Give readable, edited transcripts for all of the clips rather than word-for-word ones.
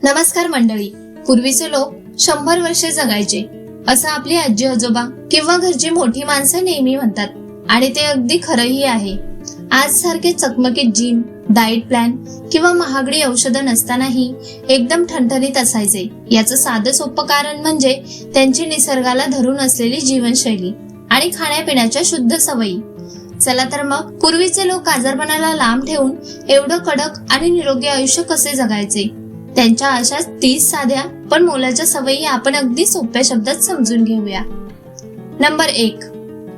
नमस्कार मंडळी. पूर्वीचे लोक 100 वर्षे जगायचे असं आपली आजी आजोबा किंवा घरची मोठी माणसं नेहमी म्हणतात आणि ते अगदी खरंही आहे. आज सारखे चकमकीत जिम, डाएट प्लॅन किंवा महागडी औषधं नसतानाही एकदम ठणठणीत असायचे. याचं साधं सोपं कारण म्हणजे त्यांची निसर्गाला धरून असलेली जीवनशैली आणि खाण्यापिण्याच्या शुद्ध सवयी. चला तर मग पूर्वीचे लोक आजारपणाला लांब ठेवून एवढं कडक आणि निरोगी आयुष्य कसे जगायचे, त्यांच्या अशाच 30 साध्या पण मोलाच्या सवयी आपण अगदी सोप्या शब्दात समजून घेऊया. नंबर 1.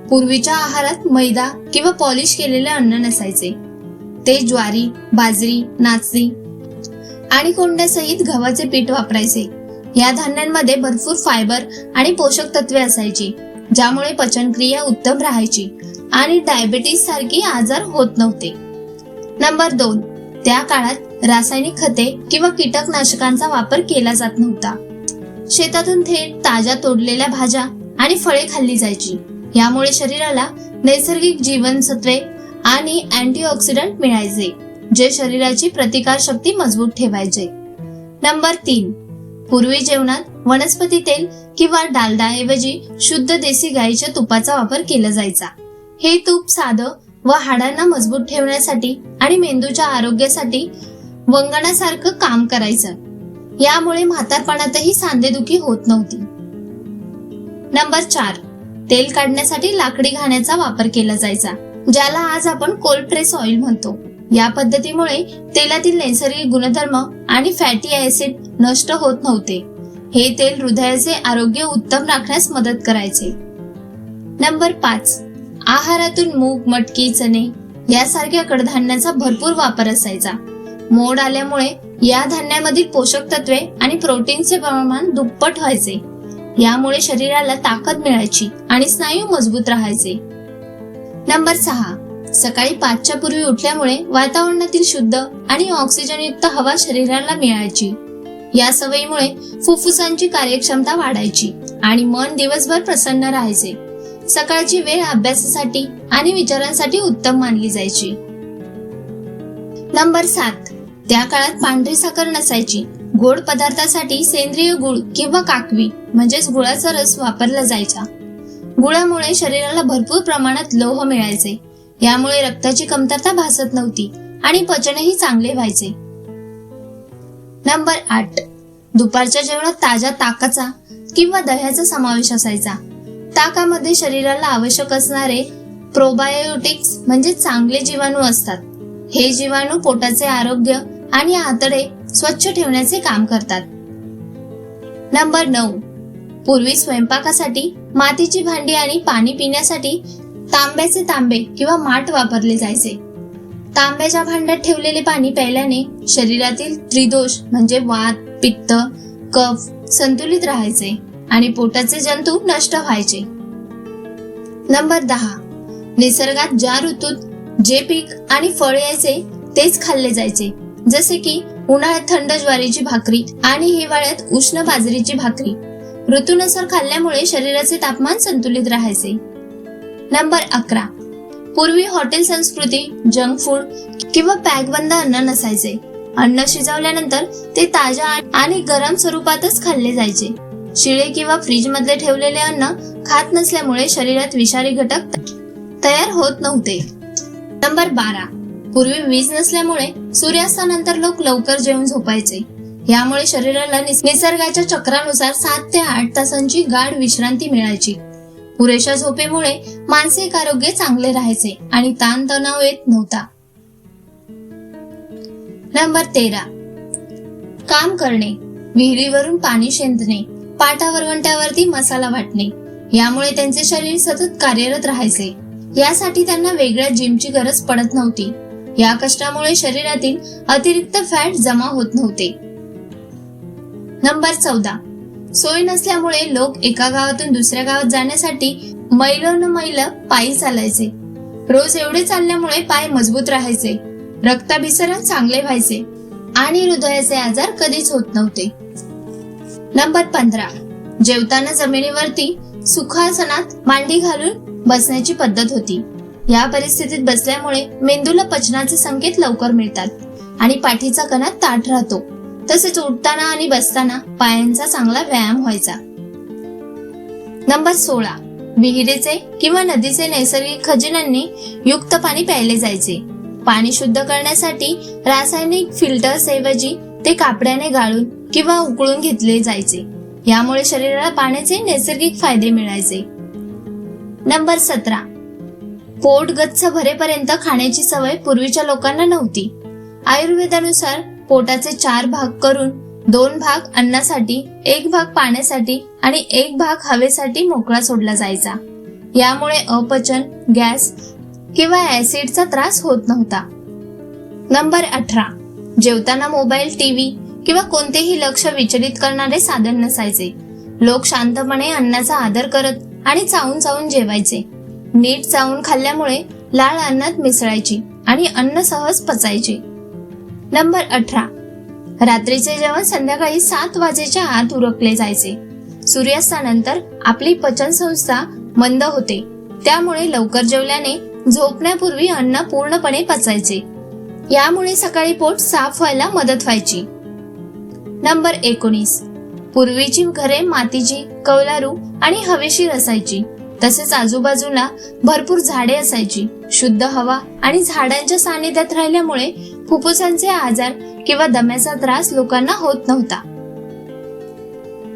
पूर्वीच्या आहारात मैदा किंवा पॉलिश केलेले अन्न नसायचे. ते ज्वारी, बाजरी, नाचणी आणि कोंड्यासहित गव्हाचे पीठ वापरायचे. या धान्यांमध्ये भरपूर फायबर आणि पोषक तत्वे असायची, ज्यामुळे पचनक्रिया उत्तम राहायची आणि डायबिटीस सारखी आजार होत नव्हते. नंबर 2. त्या काळात रासायनिक खते किंवा कीटकनाशकांचा वापर केला जात नव्हता. शेतातून थेट ताज्या तोडलेल्या भाज्या आणि फळे खाल्ली जायची. यामुळे शरीराला नैसर्गिक जीवनसत्वे आणि अँटीऑक्सिडंट मिळायचे, जे शरीराची प्रतिकार शक्ती मजबूत ठेवायचे. नंबर 3. पूर्वी जेवणात वनस्पती तेल किंवा डालडाऐवजी शुद्ध देसी गाईच्या तुपाचा वापर केला जायचा. हे तूप साधं व हाडांना मजबूत ठेवण्यासाठी आणि मेंदूच्या आरोग्यासाठी वंगणासारखं काम करायचं. यामुळे म्हातारपणातही सांधेदुखी होत नव्हती. नंबर 4. तेल काढण्यासाठी लाकडी घाण्याचा वापर केला जायचा, ज्याला आज आपण कोल्ड प्रेस ऑइल म्हणतो. या पद्धतीमुळे तेलातील नैसर्गिक गुणधर्म आणि फॅटी ऍसिड नष्ट होत नव्हते. हे तेल हृदयाचे आरोग्य उत्तम राखण्यास मदत करायचे. नंबर 5. आहारातून मूग, मटकी, चणे यासारख्या कडधान्याचा भरपूर वापर असायचा. मोड आल्यामुळे या धान्यामधील पोषक तत्वे आणि प्रोटीनचे प्रमाण दुप्पट व्हायचे. यामुळे शरीराला ताकद मिळायची आणि स्नायू मजबूत राहायचे. नंबर 6. सकाळी 5च्या पूर्वी उठल्यामुळे वातावरणातील शुद्ध आणि ऑक्सिजनयुक्त हवा शरीराला मिळायची. या सवयीमुळे फुफ्फुसांची कार्यक्षमता वाढायची आणि मन दिवसभर प्रसन्न राहायचे. सकाळची वेळ अभ्यासासाठी आणि विचारांसाठी उत्तम मानली जायची. नंबर 7. त्या काळात पांढरी साखर नसायची. गोड पदार्थासाठी सेंद्रिय गुळ किंवा काकवी म्हणजेच गुळाचा रस वापरला जायचा. गुळामुळे शरीराला भरपूर प्रमाणात लोह मिळायचे. यामुळे रक्ताची कमतरता भासत नव्हती आणि पचनही चांगले व्हायचे. नंबर 8. दुपारच्या जेवणात ताज्या ताकाचा किंवा दह्याचा समावेश असायचा. ताकामध्ये शरीराला आवश्यक असणारे प्रोबायोटिक्स म्हणजे चांगले जीवाणू असतात. हे जीवाणू पोटाचे आरोग्य आणि आतडे स्वच्छ ठेवण्याचे काम करतात. नंबर 9. पूर्वी स्वयंपाकासाठी मातीची भांडी आणि पाणी पिण्यासाठी तांब्याचे तांबे किंवा माठ वापरले जायचे. तांब्याच्या भांड्यात ठेवलेले पाणी प्यायल्याने शरीरातील त्रिदोष म्हणजे वात, पित्त, कफ संतुलित राहायचे आणि पोटाचे जंतू नष्ट व्हायचे. नंबर 10. निसर्गात ज्या ऋतूत जे पीक आणि फळ यायचे तेच खाल्ले जायचे. जसे की उन्हाळ्यात थंड ज्वारीची भाकरी आणि हिवाळ्यात उष्ण बाजरीची भाकरी. ऋतूनुसार खाल्ल्यामुळे शरीराचे तापमान संतुलित राहायचे. नंबर 11. पूर्वी हॉटेल संस्कृती, जंक फूड किंवा पॅकबंद अन्न नसायचे. अन्न शिजवल्यानंतर ते ताज्या आणि गरम स्वरूपातच खाल्ले जायचे. शिळे किंवा फ्रीज मध्ये ठेवलेले अन्न खात नसल्यामुळे शरीरात विषारी घटक तयार होत नव्हते. नंबर 12. पूर्वी वीज नसल्यामुळे सूर्यास्तानंतर लोक लवकर जेवून झोपायचे. यामुळे शरीराला निसर्गाच्या चक्रानुसार 7 ते 8 तासांची गाढ विश्रांती मिळायची. पुरेशा झोपेमुळे मानसिक आरोग्य चांगले राहायचे आणि ताणतणाव येत नव्हता. नंबर 13. काम करणे, विहिरीवरून पाणी शेंदणे, पाटावरवंट्यावरती मसाला वाटणे. यामुळे त्यांचे शरीर सतत कार्यरत राहायचे. यासाठी त्यांना वेगळ्या जिमची गरज पडत नव्हती. या कष्टामुळे शरीरातील अतिरिक्त फॅट जमा होत नव्हते. नंबर 14. सोय नसल्यामुळे लोक एका गावातून दुसऱ्या गावात जाण्यासाठी मैल पायी चालायचे. रोज एवढे चालल्यामुळे पाय मजबूत राहायचे, रक्ताभिसरण चांगले व्हायचे आणि हृदयाचे आजार कधीच होत नव्हते. नंबर 15. जेवताना जमिनीवरती सुखासनात मांडी घालून बसण्याची पद्धत होती. या परिस्थितीत बसल्यामुळे मेंदूला पचनाचे संकेत लवकर मिळतात आणि पाठीचा कणा ताठ राहतो. तसेच उठताना आणि बसताना पायांचा चांगला व्यायाम व्हायचा. नंबर 16, विहिरीचे किंवा नदीचे नैसर्गिक खजिन्यांनी युक्त पाणी प्यायले जायचे. पाणी शुद्ध करण्यासाठी रासायनिक फिल्टर्स ऐवजी ते कापड्याने गाळून किंवा उकळून घेतले जायचे. यामुळे शरीराला पाण्याचे नैसर्गिक फायदे मिळायचे. नंबर 17, पोट गच्च भरेपर्यंत खाण्याची सवय पूर्वीच्या लोकांना नव्हती. आयुर्वेदानुसार पोटाचे 4 भाग करून 2 भाग अन्नासाठी, 1 भाग पाण्यासाठी आणि 1 भाग हवेसाठी मोकळा सोडला जायचा. यामुळे अपचन, गॅस किंवा ऍसिडचा त्रास होत नव्हता. नंबर 18, जेवताना मोबाईल, टीव्ही किंवा कोणतेही लक्ष विचलित करणारे साधन नसायचे. लोक शांतपणे अन्नाचा आदर करत आणि चावून चावून जेवायचे. नीट चावून खाल्ल्यामुळे लाळ अन्नात मिसळायची आणि अन्न सहज पचायचे. नंबर 18, रात्रीचे जेवण संध्याकाळी 7 वाजेच्या आत उरकले जायचे. सूर्यास्तानंतर आपली पचन संस्था मंद होते, त्यामुळे लवकर जेवल्याने झोपण्यापूर्वी अन्न पूर्णपणे पचायचे. यामुळे सकाळी पोट साफ व्हायला मदत व्हायची. नंबर 19, पूर्वीची घरे मातीची, कौलारू आणि हवेशीर असायची. तसेच आजूबाजूला भरपूर झाडे असायची. शुद्ध हवा आणि झाडांच्या सानिध्यात राहिल्यामुळे फुफ्फुसांचे आजार किंवा दम्याचा त्रास लोकांना होत नव्हता.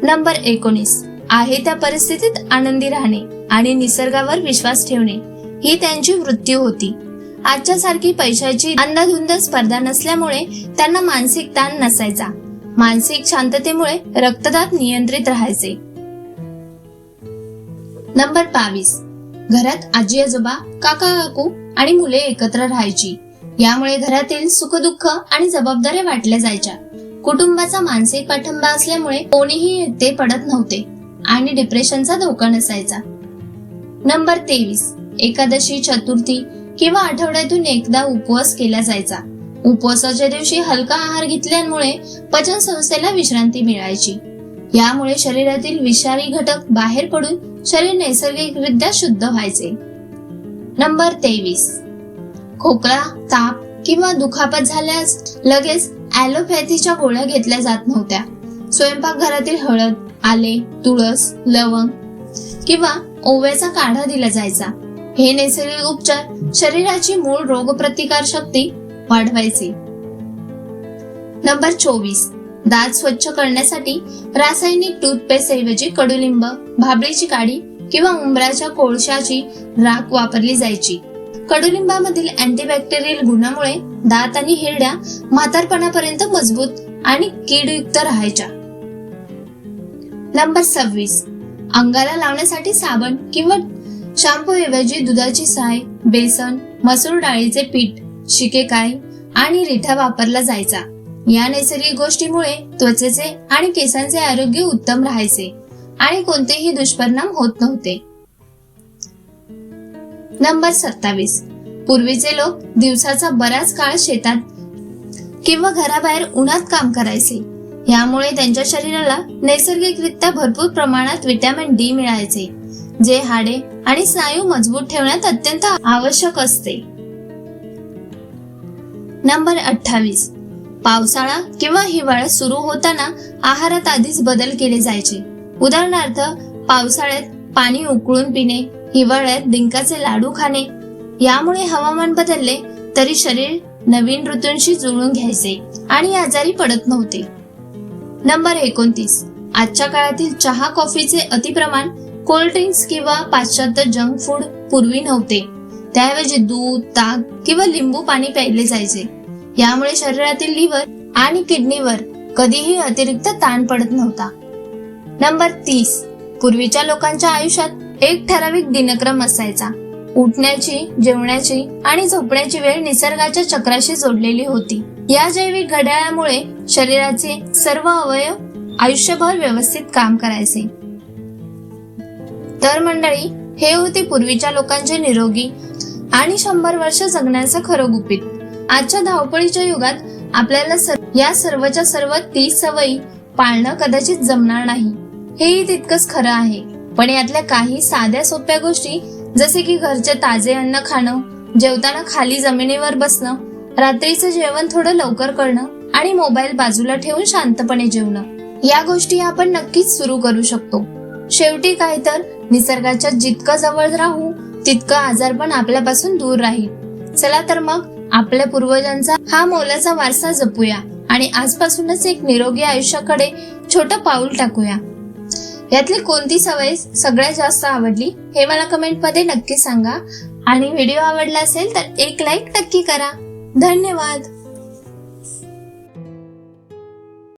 नंबर 19, आहे त्या परिस्थितीत आनंदी राहणे आणि निसर्गावर विश्वास ठेवणे ही त्यांची वृत्ती होती. आजच्या सारखी पैशाची अंधाधुंद स्पर्धा नसल्यामुळे त्यांना मानसिक ताण नसायचा. मानसिक शांततेमुळे रक्तदाब नियंत्रित राहायचे. नंबर 22, घरात आजी आजोबा, काका काकू आणि मुले एकत्र राहायची. यामुळे घरातील सुखदुःख आणि जबाबदाऱ्या वाटल्या जायच्या. कुटुंबाचा मानसिक पाठिंबा असल्यामुळे कोणीही एकटे पडत नव्हते आणि डिप्रेशनचा धोका नसायचा. नंबर 23, एकादशी, चतुर्थी किंवा आठवड्यातून एकदा उपवास केला जायचा. उपवासाच्या दिवशी हलका आहार घेतल्यामुळे पचन संस्थेला विश्रांती मिळायची. यामुळे शरीरातील विषारी घटक बाहेर पडून शरीर नैसर्गिकरित्या शुद्ध व्हायचे. नंबर 23, खोकला, ताप किंवा दुखापत झाल्यास लगेच ॲलोपॅथीच्या गोळ्या घेतल्या जात नव्हत्या. स्वयंपाकघरातील हळद, आले, तुळस, लवंग किंवा ओव्याचा काढा दिला जायचा. हे नैसर्गिक उपचार शरीराची मूळ रोगप्रतिकार शक्ती वाढवायचे. नंबर 24, दात स्वच्छ करण्यासाठी रासायनिक टूथपेस्ट ऐवजी कडुलिंब, भाबळीची काडी किंवा उंबराच्या कोळशाची राख वापरली जायची. कडुलिंबामधील अँटीबॅक्टेरियल गुणामुळे दात आणि हिरड्या म्हातारपणापर्यंत मजबूत आणि कीडयुक्त राहायच्या. नंबर 26, अंगाला लावण्यासाठी साबण किंवा शॅम्पू ऐवजी दुधाची साय, बेसन, मसूर डाळीचे पीठ, शिकेकाई आणि रिठा वापरला जायचा. या नैसर्गिक गोष्टीमुळे त्वचेचे आणि केसांचे आरोग्य उत्तम राहायचे आणि कोणतेही दुष्परिणाम होत नव्हते. नंबर 27, पूर्वीचे लोक दिवसाचा बराच काळ शेतात किंवा घराबाहेर उन्हात काम करायचे. यामुळे त्यांच्या शरीराला नैसर्गिकरित्या भरपूर प्रमाणात व्हिटॅमिन डी मिळायचे, जे हाडे आणि स्नायू मजबूत ठेवण्यात अत्यंत आवश्यक असते. नंबर 28, पावसाळा किंवा हिवाळा सुरू होताना आहारात आधीच बदल केले जायचे. उदाहरणार्थ, पावसाळ्यात पाणी उकळून पिणे, हिवाळ्यात डिंकाचे लाडू खाणे. यामुळे हवामान बदलले तरी शरीर नवीन ऋतूंशी जुळून घ्यायचे आणि आजारी पडत नव्हते. नंबर 29, आजच्या काळातील चहा कॉफीचे अतिप्रमाण, कोल्ड ड्रिंक्स किंवा पाश्चात्य जंक फूड पूर्वी नव्हते. त्याऐवजी दूध, ताक किंवा लिंबू पाणी प्यायले जायचे. यामुळे शरीरातील लिव्हर आणि किडनीवर कधीही अतिरिक्त ताण पडत नव्हता. नंबर 30, पूर्वीच्या लोकांच्या आयुष्यात एक ठराविक दिनक्रम असायचा. उठण्याची, जेवण्याची आणि झोपण्याची वेळ निसर्गाच्या चक्राशी जोडलेली होती. या जैविक घड्याळामुळे शरीराचे सर्व अवयव आयुष्यभर व्यवस्थित काम करायचे. तर मंडळी, हे होते पूर्वीच्या लोकांचे निरोगी आणि 100 वर्ष जगण्याचं खरं गुपित. आजच्या धावपळीच्या युगात आपल्याला या सर्वच्या सर्व 30 सवयी पाळणं कदाचित जमणार नाही, हेही तितकंच खरं आहे. पण यातल्या काही साध्या सोप्या गोष्टी, जसे की घरचे ताजे अन्न खाणं, जेवताना खाली जमिनीवर बसणं, रात्रीचं जेवण थोडं लवकर करणं आणि मोबाईल बाजूला ठेवून शांतपणे जेवणं, या गोष्टी आपण नक्कीच सुरू करू शकतो. शेवटी काय तर, निसर्गाच्या जितकं जवळ राहू तितकं आजारपण आपल्यापासून दूर राहील. चला तर मग आपल्या पूर्वजांचा हा मोलाचा वारसा जपूया आणि आजपासूनच एक निरोगी आयुष्याकडे छोटं पाऊल टाकूया. यातली कोणती सवय सगळ्यात जास्त आवडली हे मला कमेंट मध्ये नक्की सांगा आणि व्हिडिओ आवडला असेल तर एक लाईक नक्की करा. धन्यवाद.